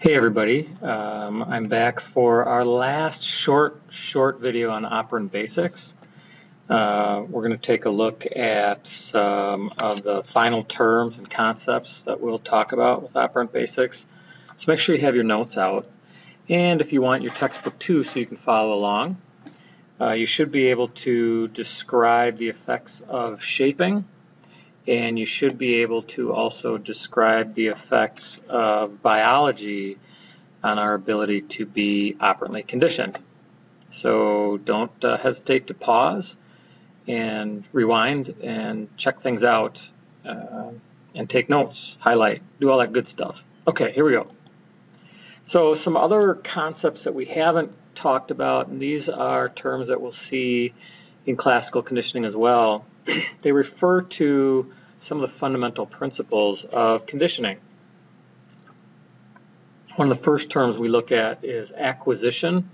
Hey everybody, I'm back for our last short video on operant basics. We're going to take a look at some of the final terms and concepts that we'll talk about with operant basics. So make sure you have your notes out, and if you want your textbook too so you can follow along. You should be able to describe the effects of shaping, and you should be able to also describe the effects of biology on our ability to be operantly conditioned. So don't hesitate to pause and rewind and check things out and take notes, highlight, do all that good stuff. Okay, here we go. So some other concepts that we haven't talked about, and these are terms that we'll see in classical conditioning as well. They refer to some of the fundamental principles of conditioning. One of the first terms we look at is acquisition.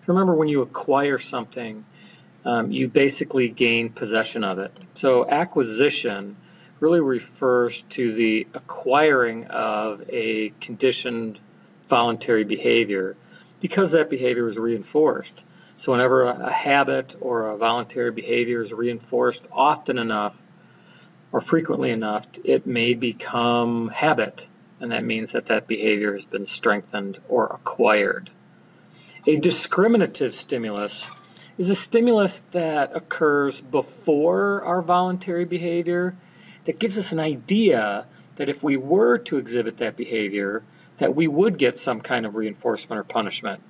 Remember, when you acquire something, you basically gain possession of it. So acquisition really refers to the acquiring of a conditioned voluntary behavior because that behavior is reinforced. So whenever a habit or a voluntary behavior is reinforced often enough or frequently enough, it may become habit, and that means that that behavior has been strengthened or acquired. A discriminative stimulus is a stimulus that occurs before our voluntary behavior that gives us an idea that if we were to exhibit that behavior, that we would get some kind of reinforcement or punishment.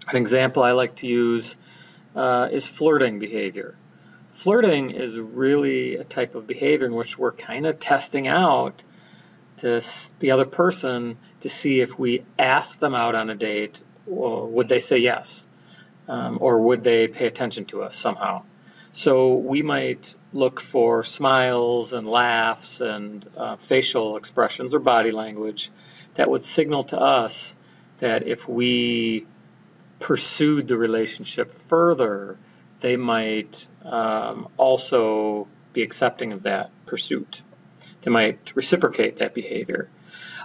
An example I like to use is flirting behavior. Flirting is really a type of behavior in which we're kind of testing out to the other person to see if we ask them out on a date, or would they say yes, or would they pay attention to us somehow. So we might look for smiles and laughs and facial expressions or body language that would signal to us that if we pursued the relationship further, they might also be accepting of that pursuit. They might reciprocate that behavior.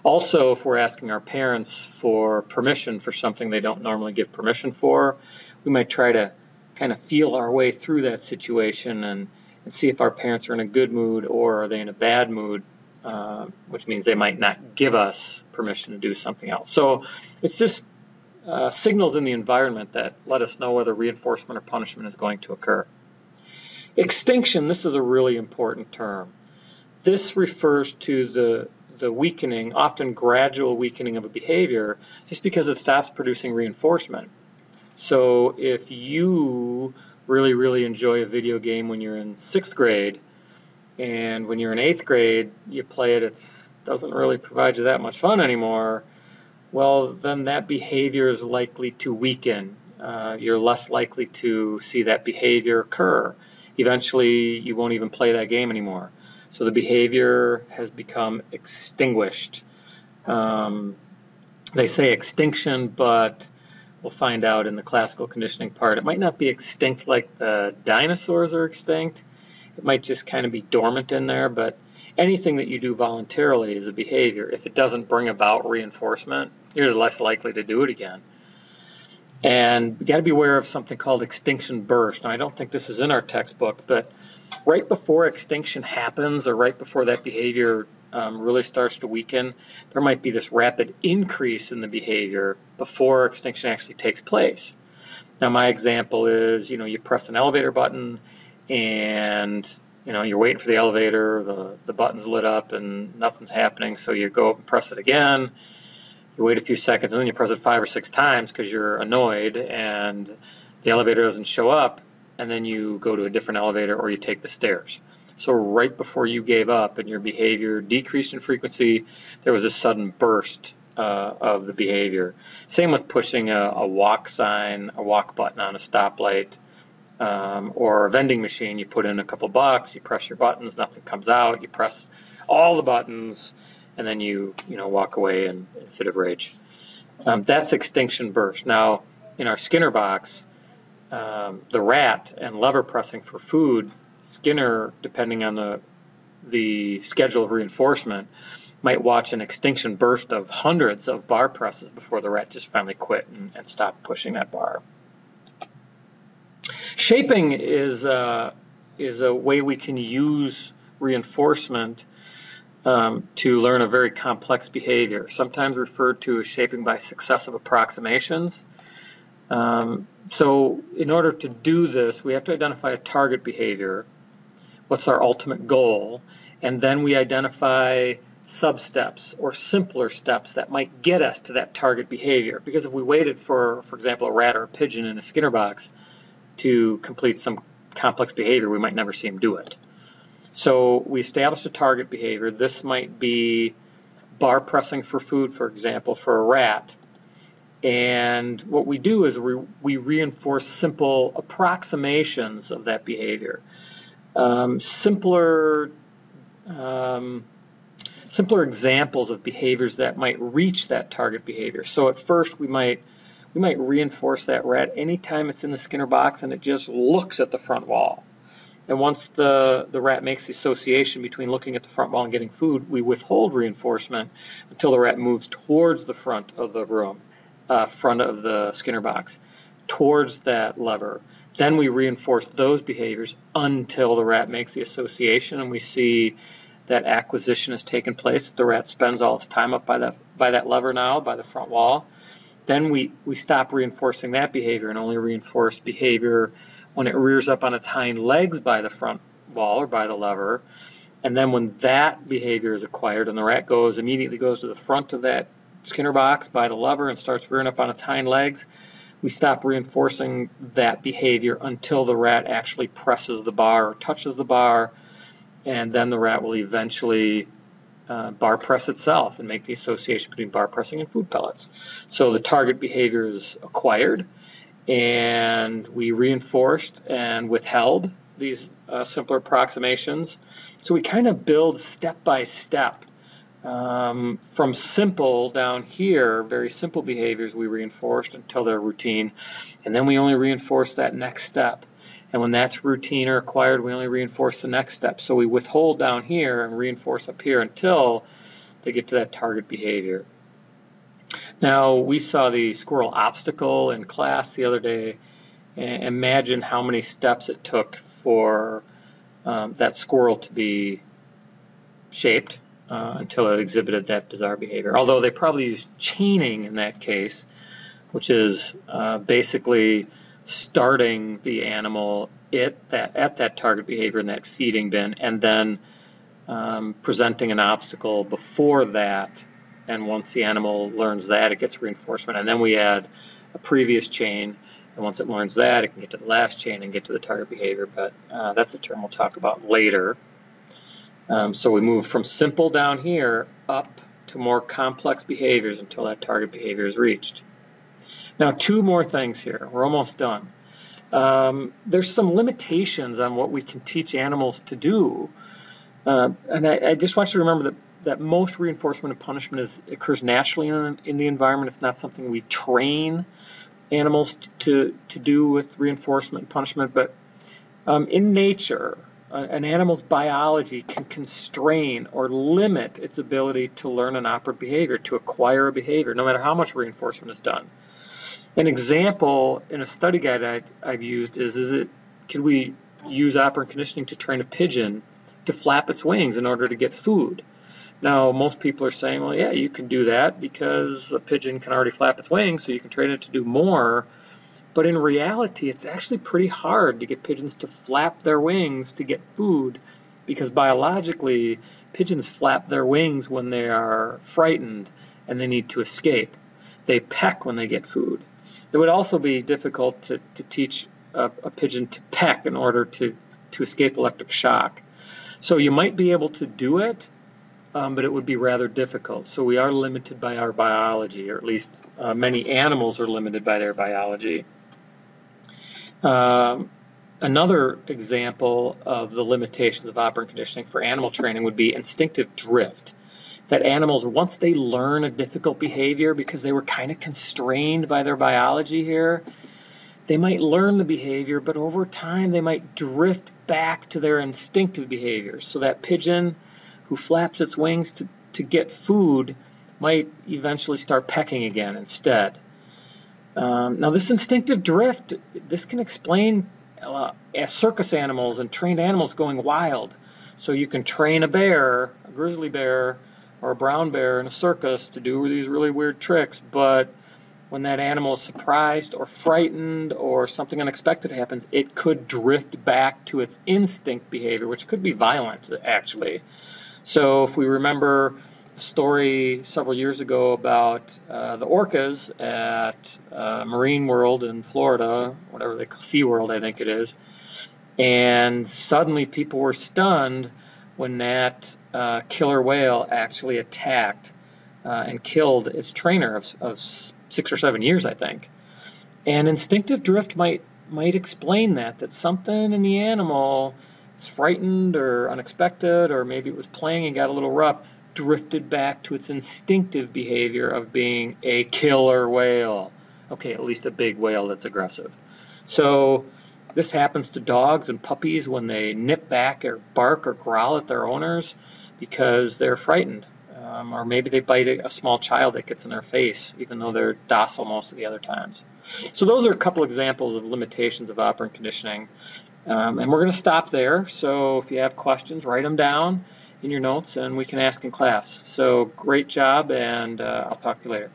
Also, if we're asking our parents for permission for something they don't normally give permission for, we might try to kind of feel our way through that situation and see if our parents are in a good mood or are they in a bad mood, which means they might not give us permission to do something else. So it's just signals in the environment that let us know whether reinforcement or punishment is going to occur. Extinction, this is a really important term. This refers to the weakening, often gradual weakening of a behavior just because it stops producing reinforcement. So if you really enjoy a video game when you're in 6th grade, and when you're in 8th grade you play it, it doesn't really provide you that much fun anymore, well, then that behavior is likely to weaken. You're less likely to see that behavior occur. Eventually you won't even play that game anymore. So the behavior has become extinguished. They say extinction, but we'll find out in the classical conditioning part, it might not be extinct like the dinosaurs are extinct. It might just kind of be dormant in there, but anything that you do voluntarily is a behavior. If it doesn't bring about reinforcement, you're less likely to do it again. And you got to be aware of something called extinction burst. Now, I don't think this is in our textbook, but right before extinction happens or right before that behavior really starts to weaken, there might be this rapid increase in the behavior before extinction actually takes place. Now, my example is, you press an elevator button and you're waiting for the elevator, the button's lit up and nothing's happening, so you go up and press it again. You wait a few seconds and then you press it 5 or 6 times because you're annoyed and the elevator doesn't show up, and then you go to a different elevator or you take the stairs. So right before you gave up and your behavior decreased in frequency, there was a sudden burst of the behavior. Same with pushing a walk sign, a walk button on a stoplight, or a vending machine. You put in a couple bucks, you press your buttons, nothing comes out, you press all the buttons, and then you walk away in a fit of rage. That's extinction burst. Now, in our Skinner box, the rat and lever pressing for food, Skinner, depending on the schedule of reinforcement, might watch an extinction burst of hundreds of bar presses before the rat just finally quit and stopped pushing that bar. Shaping is a way we can use reinforcement to learn a very complex behavior, sometimes referred to as shaping by successive approximations. So in order to do this, we have to identify a target behavior, what's our ultimate goal, and then we identify sub-steps or simpler steps that might get us to that target behavior. Because if we waited for example, a rat or a pigeon in a Skinner box to complete some complex behavior, we might never see him do it. So we establish a target behavior. This might be bar pressing for food, for example, for a rat. And what we do is we reinforce simple approximations of that behavior. Simpler examples of behaviors that might reach that target behavior. So at first we might reinforce that rat anytime it's in the Skinner box and it just looks at the front wall. And once the rat makes the association between looking at the front wall and getting food, we withhold reinforcement until the rat moves towards the front of the room, front of the Skinner box, towards that lever. Then we reinforce those behaviors until the rat makes the association and we see that acquisition has taken place. The rat spends all its time up by that lever now, by the front wall. Then we stop reinforcing that behavior and only reinforce behavior when it rears up on its hind legs by the front wall or by the lever. And then when that behavior is acquired and the rat immediately goes to the front of that Skinner box by the lever and starts rearing up on its hind legs, we stop reinforcing that behavior until the rat actually presses the bar or touches the bar, and then the rat will eventually bar press itself and make the association between bar pressing and food pellets. So the target behavior is acquired, and we reinforced and withheld these simpler approximations. So we kind of build step by step from simple down here, very simple behaviors we reinforced until they're routine, and then we only reinforce that next step. And when that's routine or acquired, we only reinforce the next step. So we withhold down here and reinforce up here until they get to that target behavior. Now, we saw the squirrel obstacle in class the other day. Imagine how many steps it took for that squirrel to be shaped until it exhibited that bizarre behavior. Although they probably used chaining in that case, which is basically starting the animal at that target behavior in that feeding bin, and then presenting an obstacle before that. And once the animal learns that, it gets reinforcement. And then we add a previous chain. And once it learns that, it can get to the last chain and get to the target behavior. But that's a term we'll talk about later. So we move from simple down here up to more complex behaviors until that target behavior is reached. Now, two more things here. We're almost done. There's some limitations on what we can teach animals to do. And I just want you to remember that most reinforcement and punishment occurs naturally in the environment. It's not something we train animals to do with reinforcement and punishment. But in nature, an animal's biology can constrain or limit its ability to learn an operant behavior, to acquire a behavior, no matter how much reinforcement is done. An example in a study guide I've used is can we use operant conditioning to train a pigeon to flap its wings in order to get food? Now, most people are saying, well, yeah, you can do that because a pigeon can already flap its wings, so you can train it to do more. But in reality, it's actually pretty hard to get pigeons to flap their wings to get food, because biologically, pigeons flap their wings when they are frightened and they need to escape. They peck when they get food. It would also be difficult to teach a pigeon to peck in order to escape electric shock. So you might be able to do it, but it would be rather difficult. So we are limited by our biology, or at least many animals are limited by their biology. Another example of the limitations of operant conditioning for animal training would be instinctive drift. That animals, once they learn a difficult behavior because they were kind of constrained by their biology here, they might learn the behavior, but over time they might drift back to their instinctive behaviors. So that pigeon who flaps its wings to to get food might eventually start pecking again instead. Now this instinctive drift, this can explain circus animals and trained animals going wild. So you can train a bear, a grizzly bear, or a brown bear in a circus to do these really weird tricks, but when that animal is surprised or frightened or something unexpected happens, it could drift back to its instinct behavior, which could be violent, actually. So if we remember a story several years ago about the orcas at Marine World in Florida, whatever they call SeaWorld, I think it is, and suddenly people were stunned when that killer whale actually attacked and killed its trainer of 6 or 7 years, I think. And instinctive drift might explain that something in the animal is frightened or unexpected, or maybe it was playing and got a little rough, drifted back to its instinctive behavior of being a killer whale. Okay, at least a big whale that's aggressive. So this happens to dogs and puppies when they nip back or bark or growl at their owners because they're frightened. Or maybe they bite a small child that gets in their face, even though they're docile most of the other times. So those are a couple examples of limitations of operant conditioning. And we're going to stop there. So if you have questions, write them down in your notes and we can ask in class. So great job, and I'll talk to you later.